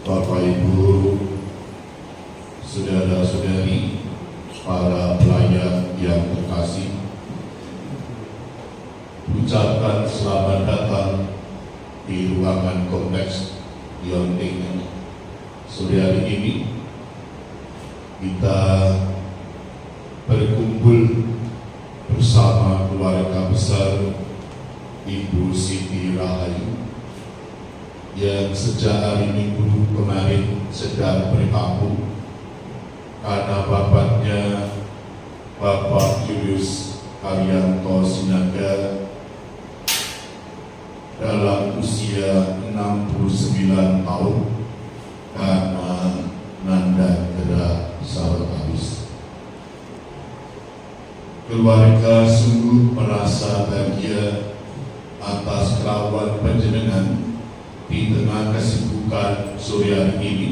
Bapak Ibu, saudara-saudari, para pelayan yang terkasih, ucapkan selamat datang di ruangan kompleks Lionting. Sore hari ini kita berkumpul bersama keluarga besar Ibu Siti Rahayu yang sejak hari Minggu kemarin sedang berkabung karena bapaknya Bapak Julius Haryanto Sinaga dalam usia 69 tahun karena nanda gerak sawat habis. Keluarga sungguh merasa bahagia atas kerawan panjenengan di tengah kesibukan sore hari ini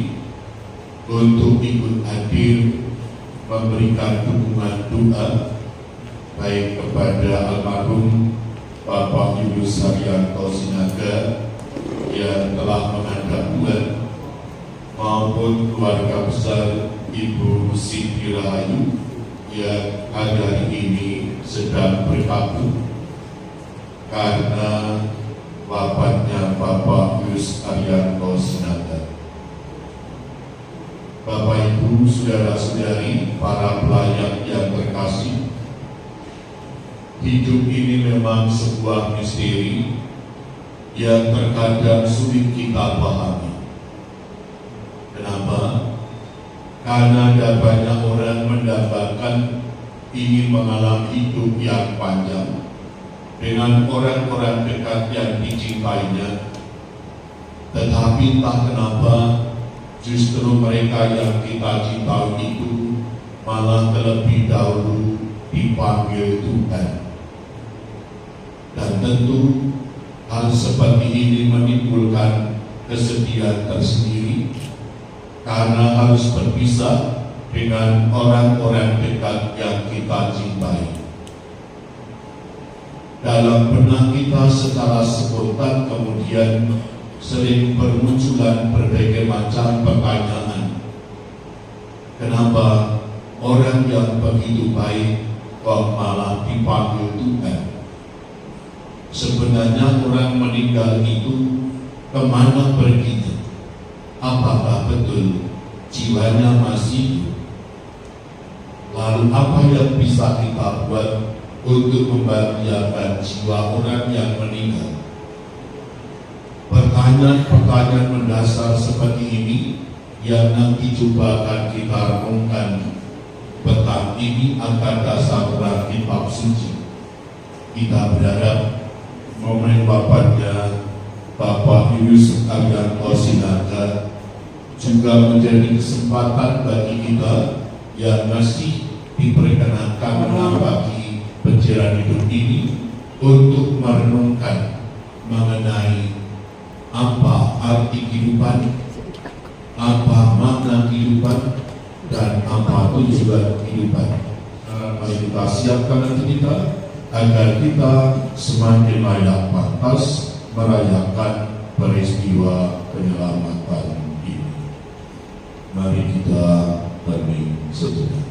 untuk ikut hadir memberikan dukungan doa baik kepada almarhum Bapak Julius Haryanto Sinaga yang telah menghadap Tuhan maupun keluarga besar Ibu Siti Rahayu yang hari ini sedang berkabung karena wafatnya Bapak Julius Haryanto Sinaga. Bapak Ibu, saudara-saudari, para pelayan yang terkasih, hidup ini memang sebuah misteri yang terkadang sulit kita pahami. Kenapa? Karena ada banyak orang mendambakan ingin mengalami hidup yang panjang dengan orang-orang dekat yang dicintainya, tetapi entah kenapa justru mereka yang kita cintai itu malah terlebih dahulu dipanggil Tuhan. Dan tentu hal seperti ini menimbulkan kesedihan tersendiri karena harus berpisah dengan orang-orang dekat yang kita cintai. Dalam benak kita secara spontan kemudian sering bermunculan berbagai macam pertanyaan. Kenapa orang yang begitu baik kok malah dipanggil Tuhan? Sebenarnya orang meninggal itu kemana perginya? Apakah betul jiwanya masih hidup? Lalu apa yang bisa kita buat untuk membahagiakan jiwa orang yang meninggal? Pertanyaan-pertanyaan mendasar seperti ini yang nanti coba akan kita renungkan petang ini akan dasar kitab suci. Kita berharap momen wafatnya Bapak Julius Haryanto Sinaga juga menjadi kesempatan bagi kita yang masih diperkenankan menapaki penjara hidup ini untuk merenungkan mengenai apa arti kehidupan, apa makna kehidupan, dan apa tujuan kehidupan. Mari kita siapkan hati kita agar kita semakin layak pantas merayakan peristiwa penyelamatan ini. Mari kita hening sejenak.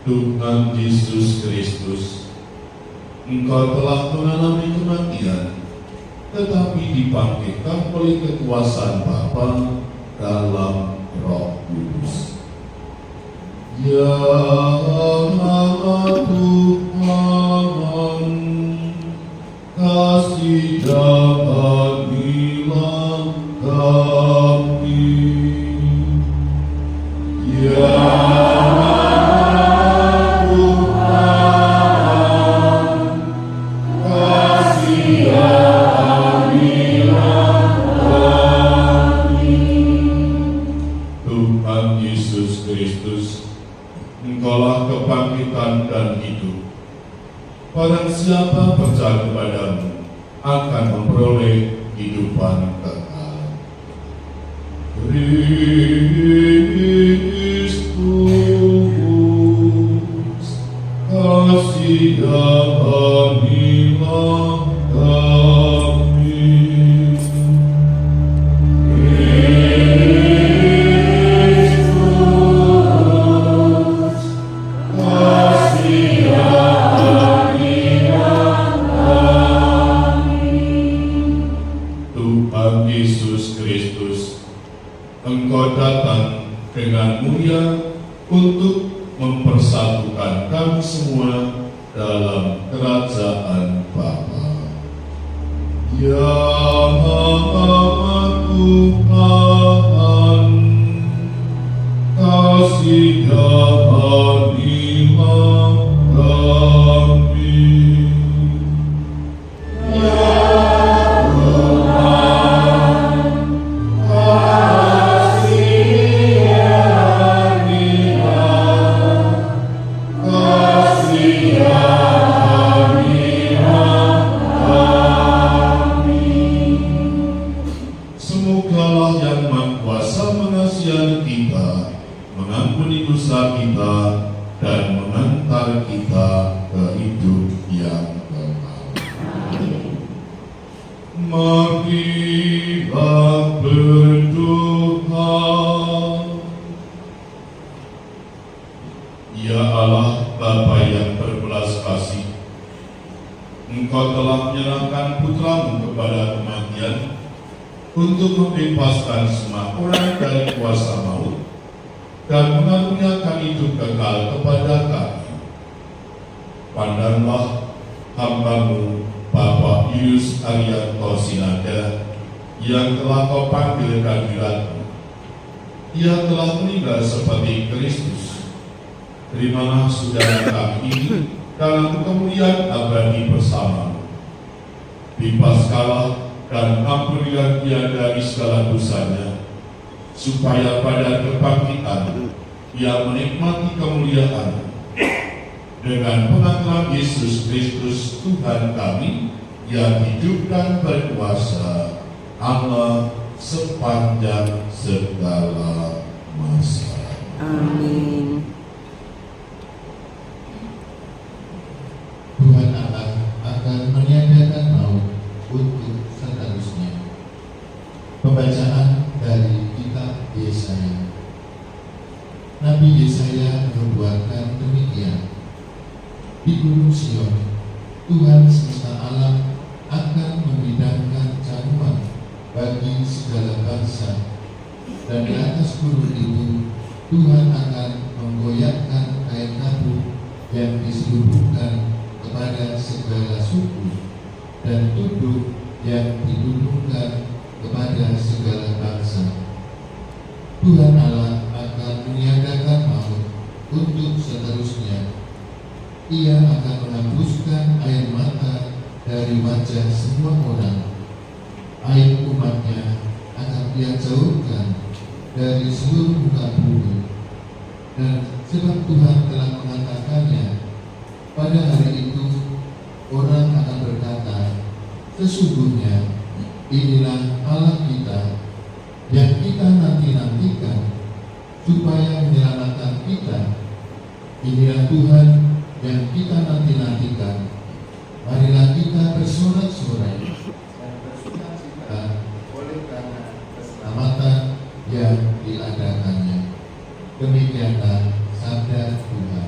Tuhan Yesus Kristus, Engkau telah mengalami kematian, tetapi dibangkitkan oleh kekuasaan Bapa dalam Roh Kudus. Ya Tuhan, kasih dampanilah kami. Ya Engkaulah kebangkitan dan hidup. Barang siapa percaya kepadamu akan memperoleh kehidupan kekal. Kristus, kasih kasihanilah kami. Tuhan Yesus Kristus, Engkau datang dengan mulia untuk mempersatukan kami semua dalam kerajaan Bapa. Ya Tuhan, kasihanilah kami. Semogalah yang Maha Kuasa mengasihi kita, mengampuni dosa kita, dan mengantar kita ke hidup yang kekal. Marilah berdoa. Ya Allah, Bapa yang berbelas kasih, Engkau telah menyerahkan putramu kepada kematian untuk membebaskan semua orang dari kuasa maut dan mengaruniakan hidup kekal kepada kami. Pandanglah hamba-Mu Bapak Yus Arianto Sinada yang telah Kau panggil kehadirat-Mu. Ia telah meninggal seperti Kristus. Terimalah saudara kami ini dalam kemuliaan abadi bersama-Mu. Bebaskanlah dan ampunilah dia dari segala dosanya, supaya pada kebangkitan ia menikmati kemuliaan dengan pengantaran Yesus Kristus Tuhan kami yang hidup dan berkuasa Allah sepanjang segala masa. Amin. Tuhan Allah akan meniadakan maut untuk seterusnya. Pembacaan dari kitab Yesaya. Nabi Yesaya menubuatkan demikian. Di Gunung Sion, Tuhan semesta alam akan memindahkan jamuan bagi segala bangsa, dan di atas gunung itu Tuhan akan menggoyahkan kain tabu yang diselubungkan kepada segala suku, dan tunduk yang ditundukkan kepada segala bangsa. Tuhan Allah akan meniadakan maut untuk seterusnya. Ia akan menghembuskan air mata dari wajah semua orang. Air umatnya akan Dia jauhkan dari seluruh muka bumi. Dan sebab Tuhan telah mengatakannya, pada hari itu orang akan berkata, sesungguhnya inilah Allah kita yang kita nanti-nantikan supaya menyelamatkan kita. Inilah Tuhan yang kita nanti-nantikan. Marilah kita bersorak-sorai dan bersukacita oleh karena keselamatan yang diadakannya. Demikianlah sabda Tuhan.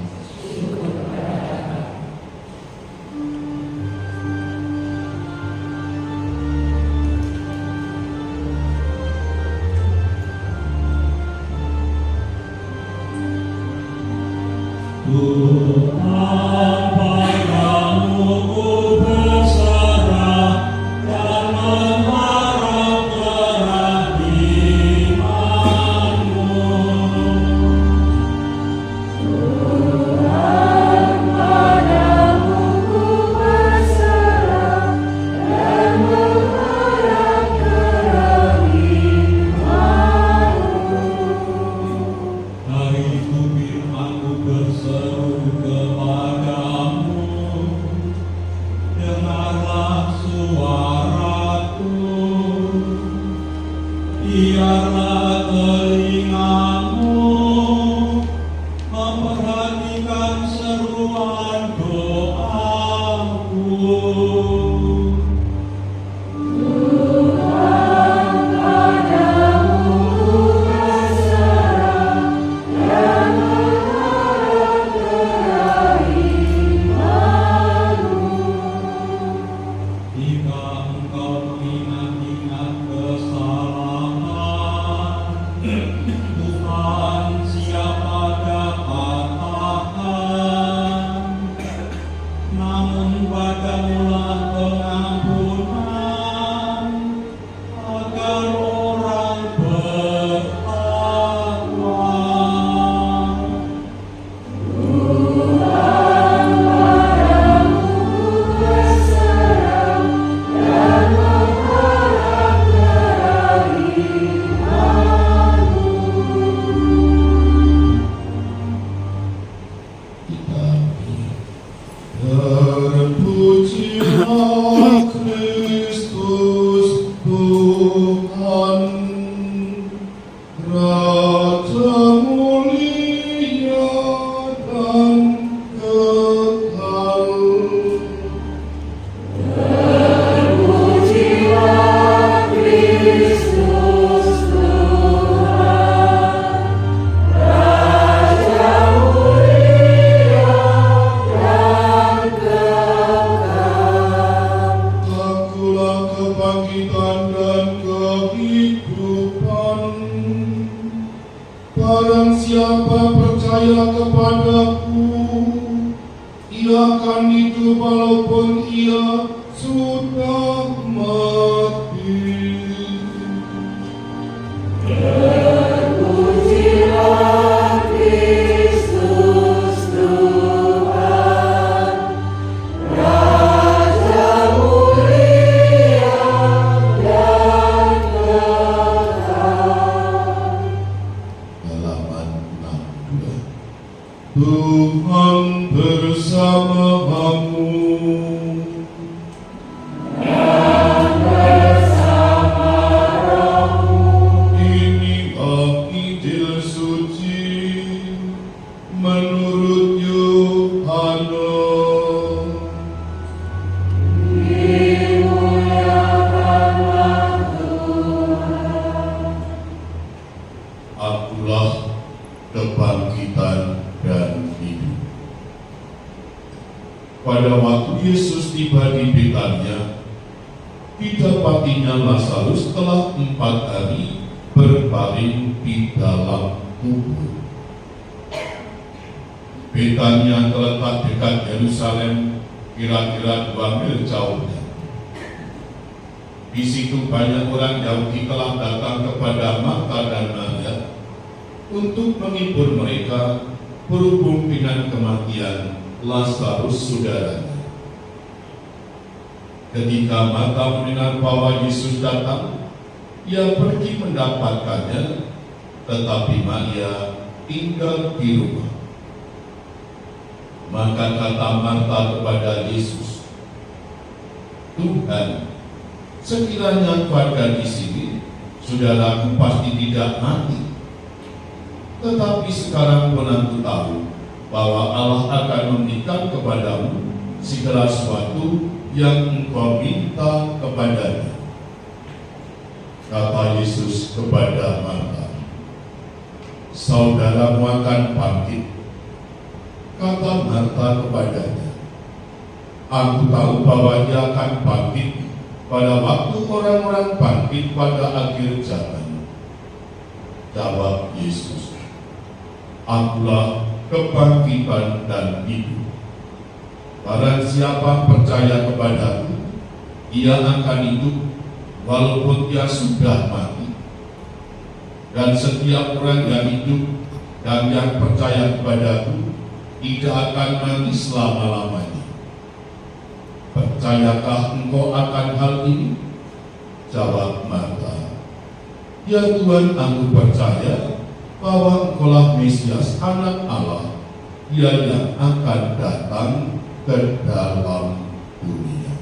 Tuhan padamu ku berserah dan mengharap kerahimanmu. Tuhan padamu ku berserah dan mengharap kerahimanmu. Hari itu firman-Mu berseru kepadamu, dengarlah suaraku, biarlah telingamu memperhatikan seruanku. kami. Terpujilah Kristus Tuhan, Raja mulia dan kekal. Akulah kebangkitan dan kehidupan. Barang siapa percaya kepadaku, ia akan hidup walaupun ia sudah mati. Halaman 62. Tuhan bersamamu. Inilah Injil suci menurut Yohanes. Akulah kebangkitan dan hidup. Pada waktu Yesus tiba di Betania, didapatinya Lazarus telah 4 hari berbaring di dalam kubur. Betania terletak dekat Yerusalem, kira-kira 2 mil jauhnya. Di situ banyak orang Yahudi telah datang kepada Marta dan Maria untuk menghibur mereka berhubung dengan kematian Lazarus saudaranya. Ketika Marta mendengar bahwa Yesus datang, ia pergi mendapatkannya, tetapi Maria tinggal di rumah. Maka kata Marta kepada Yesus, "Tuhan, sekiranya Kau ada di sini, saudaraku pasti tidak mati. Tetapi sekarang pun aku tahu bahwa Allah akan memberikan kepadamu segala sesuatu yang engkau minta kepadanya." Kata Yesus kepada Marta, "Saudaramu akan bangkit." Kata Marta kepadanya, "Aku tahu bahwa dia akan bangkit pada waktu orang-orang bangkit pada akhir zaman." Jawab Yesus, "Akulah kebangkitan dan hidup. Barang siapa percaya kepadaku, ia akan hidup walaupun dia sudah mati. Dan setiap orang yang hidup dan yang percaya kepadaku tidak akan mati selama-lamanya. Percayakah engkau akan hal ini?" Jawab Marta, "Ya Tuhan, aku percaya bahwa Engkaulah Mesias, Anak Allah, Dia yang akan datang ke dalam dunia."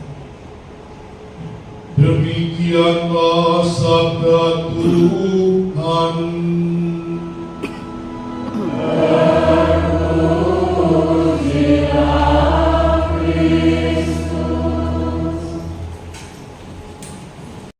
Demikianlah sabda Tuhan.